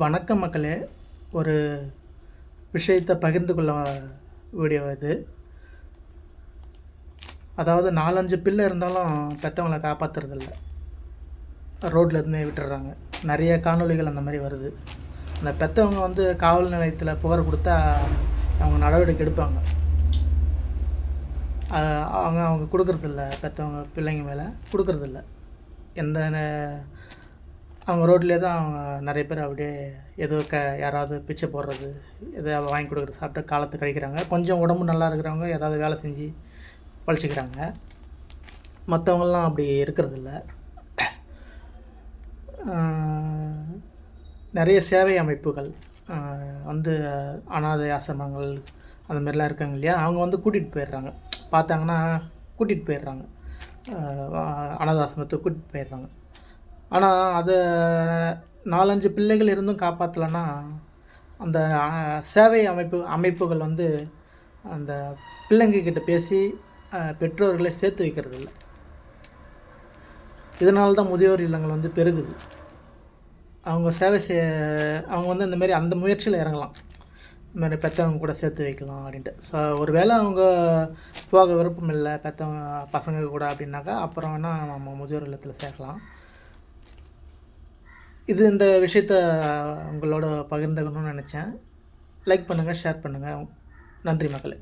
வணக்கம் மக்களே. ஒரு விஷயத்தை பகிர்ந்து கொள்ள வீடியோ இது. அதாவது 4-5 பிள்ளை இருந்தாலும் பெற்றவங்கள காப்பாற்றுறதில்ல, ரோட்டில் இருந்து விட்டுடுறாங்க. நிறைய காணொளிகள் அந்த மாதிரி வருது. அந்த பெற்றவங்க வந்து காவல் நிலையத்தில் புகார் கொடுத்தா அவங்க நடவடிக்கை எடுப்பாங்க. அவங்க கொடுக்குறதில்ல, பெற்றவங்க பிள்ளைங்க மேலே கொடுக்குறதில்ல. எந்த அவங்க ரோட்லேயே தான் அவங்க நிறைய பேர் அப்படியே ஏதோ யாராவது பிச்சை போடுறது, எதாவது வாங்கி கொடுக்குறது சாப்பிட்டு காலத்தை கழிக்கிறாங்க. கொஞ்சம் உடம்பு நல்லா இருக்கிறவங்க ஏதாவது வேலை செஞ்சு பழிச்சிக்கிறாங்க. மற்றவங்களாம் அப்படி இருக்கிறதில்ல. நிறைய சேவை அமைப்புகள் வந்து அனாதை ஆசிரமங்கள் அந்த மாதிரிலாம் இருக்காங்க இல்லையா, அவங்க வந்து கூட்டிகிட்டு போயிடுறாங்க. பார்த்தாங்கன்னா கூட்டிகிட்டு போயிடுறாங்க, அனாதை ஆசிரமத்துக்கு கூட்டிகிட்டு போயிடுறாங்க. ஆனால் அதை 4-5 பிள்ளைகள் இருந்தும் காப்பாற்றலைன்னா அந்த சேவை அமைப்புகள் வந்து அந்த பிள்ளைங்கக்கிட்ட பேசி பெற்றோர்களை சேர்த்து வைக்கிறதில்ல. இதனால தான் முதியோர் இல்லங்கள் வந்து பெருகுது. அவங்க அவங்க வந்து இந்தமாரி அந்த முயற்சியில் இறங்கலாம், இந்தமாதிரி பெற்றவங்க கூட சேர்த்து வைக்கலாம் அப்படின்ட்டு. ஸோ ஒரு வேளை அவங்க போக விருப்பம் இல்லை பெற்றவங்க பசங்க கூட அப்படின்னாக்கா அப்புறம் வேணால் நம்ம முதியோர் இல்லத்தில் சேர்க்கலாம். இந்த விஷயத்த உங்களோட பகிர்ந்துக்கணும்னு நினச்சேன். லைக் பண்ணுங்கள், ஷேர் பண்ணுங்கள். நன்றி மக்களே.